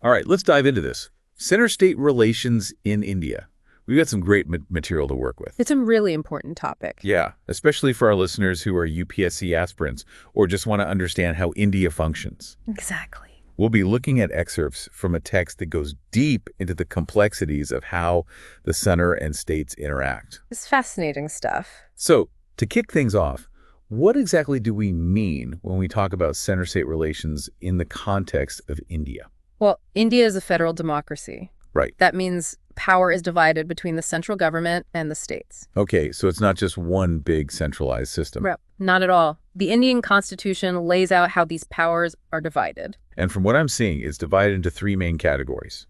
All right, let's dive into this. Center-state relations in India. We've got some great material to work with. It's a really important topic. Yeah, especially for our listeners who are UPSC aspirants or just want to understand how India functions. Exactly. We'll be looking at excerpts from a text that goes deep into the complexities of how the center and states interact. It's fascinating stuff. So, to kick things off, what exactly do we mean when we talk about center-state relations in the context of India? Well, India is a federal democracy. Right. That means power is divided between the central government and the states. Okay, so it's not just one big centralized system. Right. Not at all. The Indian Constitution lays out how these powers are divided. And from what I'm seeing, it's divided into three main categories: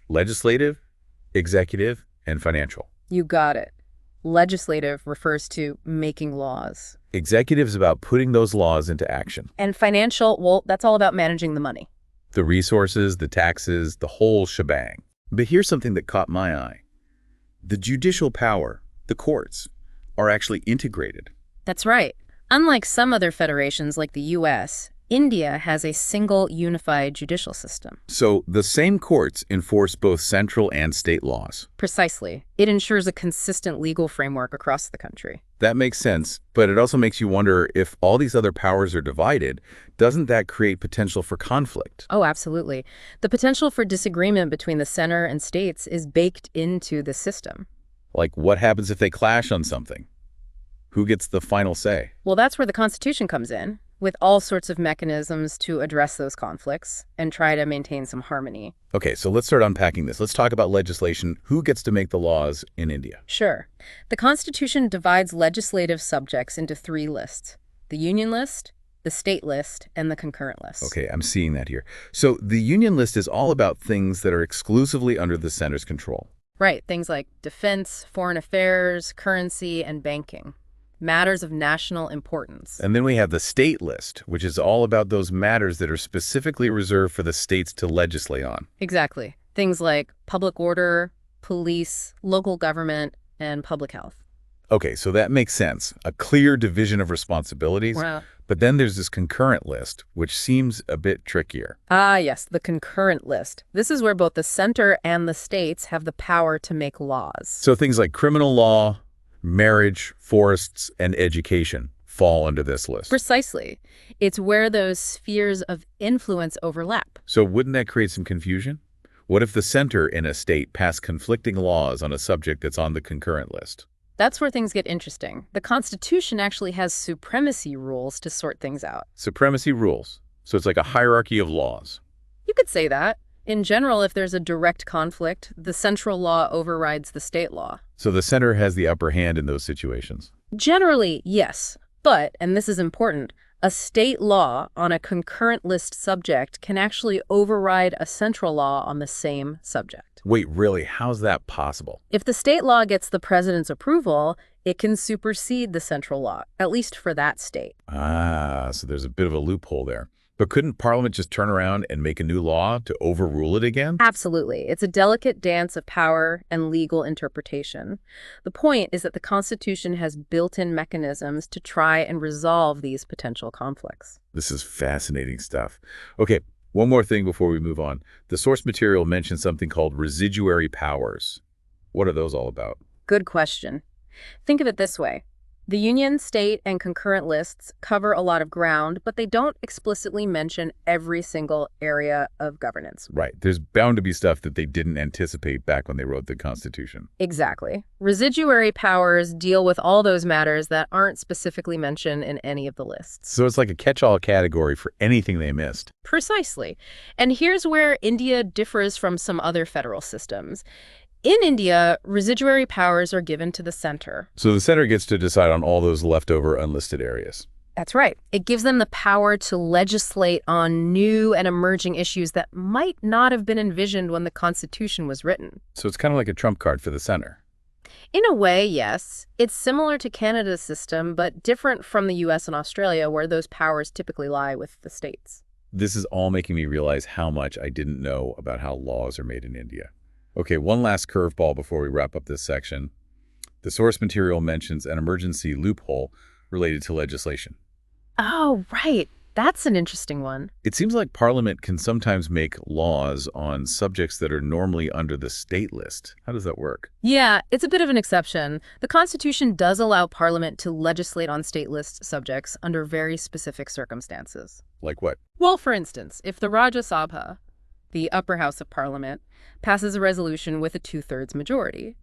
legislative, executive, and financial. You got it. Legislative refers to making laws. Executive is about putting those laws into action. And financial, well, that's all about managing the money. The resources, the taxes, the whole shebang. But here's something that caught my eye. The judicial power, the courts, are actually integrated. That's right. Unlike some other federations like the U.S., India has a single unified judicial system. So the same courts enforce both central and state laws. Precisely. It ensures a consistent legal framework across the country. That makes sense, but it also makes you wonder if all these other powers are divided, doesn't that create potential for conflict? Oh, absolutely. The potential for disagreement between the center and states is baked into the system. Like, what happens if they clash on something? Who gets the final say? Well, that's where the Constitution comes in, with all sorts of mechanisms to address those conflicts and try to maintain some harmony. Okay, so let's start unpacking this. Let's talk about legislation. Who gets to make the laws in India? Sure. The Constitution divides legislative subjects into three lists: the union list, the state list, and the concurrent list. Okay, I'm seeing that here. So the union list is all about things that are exclusively under the center's control. Right, things like defense, foreign affairs, currency, and banking. Matters of national importance. And then we have the state list, which is all about those matters that are specifically reserved for the states to legislate on. Exactly. Things like public order, police, local government, and public health. Okay, so that makes sense. A clear division of responsibilities. Wow. But then there's this concurrent list, which seems a bit trickier. Ah, yes, the concurrent list. This is where both the center and the states have the power to make laws. So things like criminal law, marriage, forests, and education fall under this list. Precisely. It's where those spheres of influence overlap. So wouldn't that create some confusion? What if the center in a state passed conflicting laws on a subject that's on the concurrent list? That's where things get interesting. The Constitution actually has supremacy rules to sort things out. Supremacy rules. So it's like a hierarchy of laws. You could say that. In general, if there's a direct conflict, the central law overrides the state law. So the center has the upper hand in those situations. Generally, yes. But, and this is important, a state law on a concurrent list subject can actually override a central law on the same subject. Wait, really? How's that possible? If the state law gets the president's approval, it can supersede the central law, at least for that state. Ah, so there's a bit of a loophole there. But couldn't Parliament just turn around and make a new law to overrule it again? Absolutely. It's a delicate dance of power and legal interpretation. The point is that the Constitution has built-in mechanisms to try and resolve these potential conflicts. This is fascinating stuff. Okay, one more thing before we move on. The source material mentions something called residuary powers. What are those all about? Good question. Think of it this way. The union, state, and concurrent lists cover a lot of ground, but they don't explicitly mention every single area of governance. Right. There's bound to be stuff that they didn't anticipate back when they wrote the Constitution. Exactly. Residuary powers deal with all those matters that aren't specifically mentioned in any of the lists. So it's like a catch-all category for anything they missed. Precisely. And here's where India differs from some other federal systems. In India, residuary powers are given to the center. So the center gets to decide on all those leftover unlisted areas. That's right. It gives them the power to legislate on new and emerging issues that might not have been envisioned when the Constitution was written. So it's kind of like a trump card for the center. In a way, yes. It's similar to Canada's system, but different from the US and Australia, where those powers typically lie with the states. This is all making me realize how much I didn't know about how laws are made in India. Okay, one last curveball before we wrap up this section. The source material mentions an emergency loophole related to legislation. Oh, right. That's an interesting one. It seems like Parliament can sometimes make laws on subjects that are normally under the state list. How does that work? Yeah, it's a bit of an exception. The Constitution does allow Parliament to legislate on state list subjects under very specific circumstances. Like what? Well, for instance, if the Rajya Sabha, the upper house of Parliament, passes a resolution with a two-thirds majority,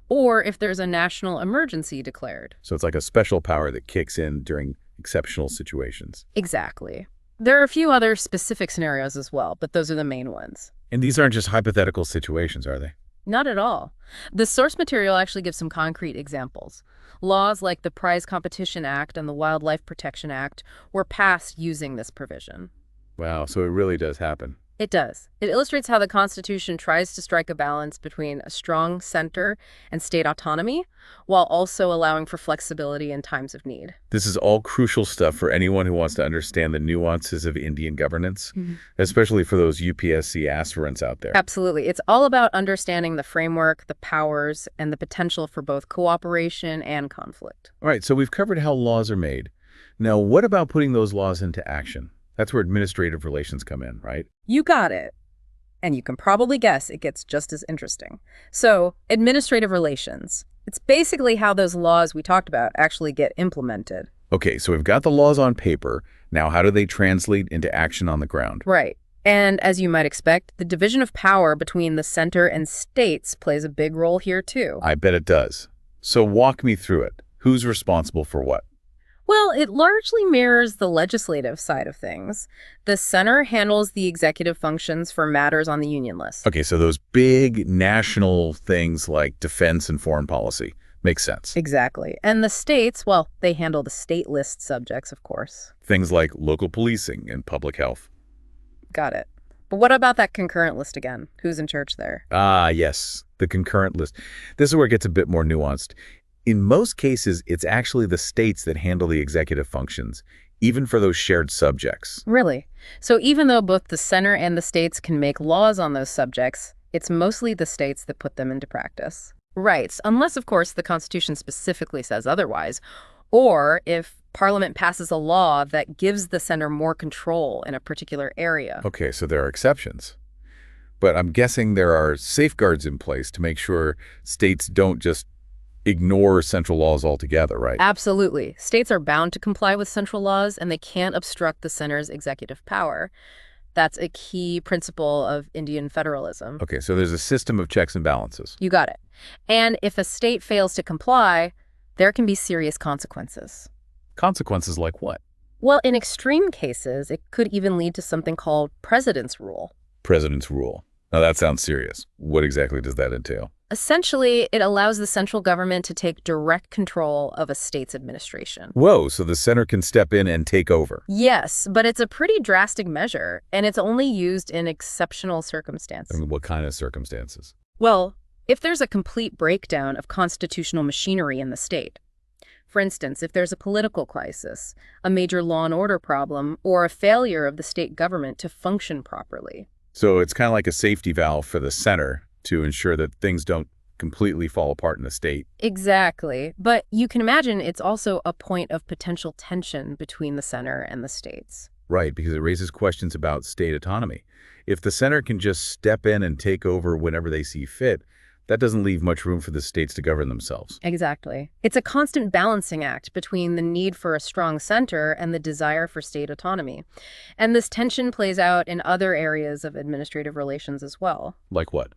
or if there's a national emergency declared. So it's like a special power that kicks in during exceptional situations. Exactly. There are a few other specific scenarios as well, but those are the main ones. And these aren't just hypothetical situations, are they? Not at all. The source material actually gives some concrete examples. Laws like the Prize Competition Act and the Wildlife Protection Act were passed using this provision. Wow, so it really does happen. It does. It illustrates how the Constitution tries to strike a balance between a strong center and state autonomy, while also allowing for flexibility in times of need. This is all crucial stuff for anyone who wants to understand the nuances of Indian governance, especially for those UPSC aspirants out there. Absolutely. It's all about understanding the framework, the powers, and the potential for both cooperation and conflict. All right, so we've covered how laws are made. Now, what about putting those laws into action? That's where administrative relations come in, right? You got it. And you can probably guess it gets just as interesting. So, administrative relations. It's basically how those laws we talked about actually get implemented. Okay, so we've got the laws on paper. Now, how do they translate into action on the ground? Right. And as you might expect, the division of power between the center and states plays a big role here too. I bet it does. So walk me through it. Who's responsible for what? Well, it largely mirrors the legislative side of things. The center handles the executive functions for matters on the union list. Okay, so those big national things like defense and foreign policy. Makes sense. Exactly. And the states, well, they handle the state list subjects, of course. Things like local policing and public health. Got it. But what about that concurrent list again? Who's in charge there? Ah, yes, the concurrent list. This is where it gets a bit more nuanced. In most cases, it's actually the states that handle the executive functions, even for those shared subjects. Really? So even though both the center and the states can make laws on those subjects, it's mostly the states that put them into practice. Right, unless, of course, the Constitution specifically says otherwise, or if Parliament passes a law that gives the center more control in a particular area. Okay, so there are exceptions. But I'm guessing there are safeguards in place to make sure states don't just ignore central laws altogether, right? Absolutely. States are bound to comply with central laws, and they can't obstruct the center's executive power. That's a key principle of Indian federalism. Okay, so there's a system of checks and balances. You got it. And if a state fails to comply, there can be serious consequences. Consequences like what? Well, in extreme cases, it could even lead to something called president's rule. President's rule. Now that sounds serious. What exactly does that entail? Essentially, it allows the central government to take direct control of a state's administration. Whoa, so the center can step in and take over. Yes, but it's a pretty drastic measure, and it's only used in exceptional circumstances. I mean, what kind of circumstances? Well, if there's a complete breakdown of constitutional machinery in the state. For instance, if there's a political crisis, a major law and order problem, or a failure of the state government to function properly. So it's kind of like a safety valve for the center to ensure that things don't completely fall apart in the state. Exactly. But you can imagine it's also a point of potential tension between the center and the states. Right, because it raises questions about state autonomy. If the center can just step in and take over whenever they see fit, that doesn't leave much room for the states to govern themselves. Exactly. It's a constant balancing act between the need for a strong center and the desire for state autonomy. And this tension plays out in other areas of administrative relations as well. Like what?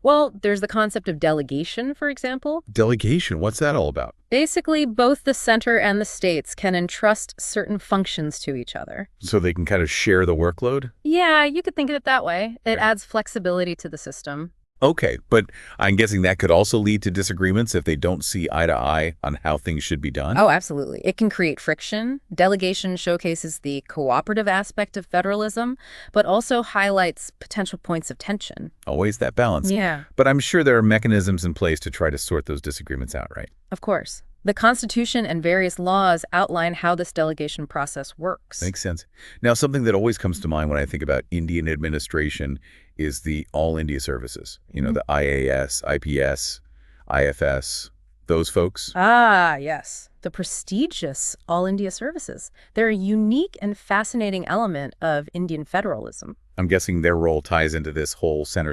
Well, there's the concept of delegation, for example. Delegation, what's that all about? Basically, both the center and the states can entrust certain functions to each other. So they can kind of share the workload? Yeah, you could think of it that way. It Okay. adds flexibility to the system. Okay, but I'm guessing that could also lead to disagreements if they don't see eye to eye on how things should be done? Oh, absolutely. It can create friction. Delegation showcases the cooperative aspect of federalism, but also highlights potential points of tension. Always that balance. Yeah. But I'm sure there are mechanisms in place to try to sort those disagreements out, right? Of course. The Constitution and various laws outline how this delegation process works. Makes sense. Now, something that always comes to mind when I think about Indian administration is the All India Services. You know, the IAS, IPS, IFS, those folks. Ah, yes. the prestigious All India Services. They're a unique and fascinating element of Indian federalism. I'm guessing their role ties into this whole center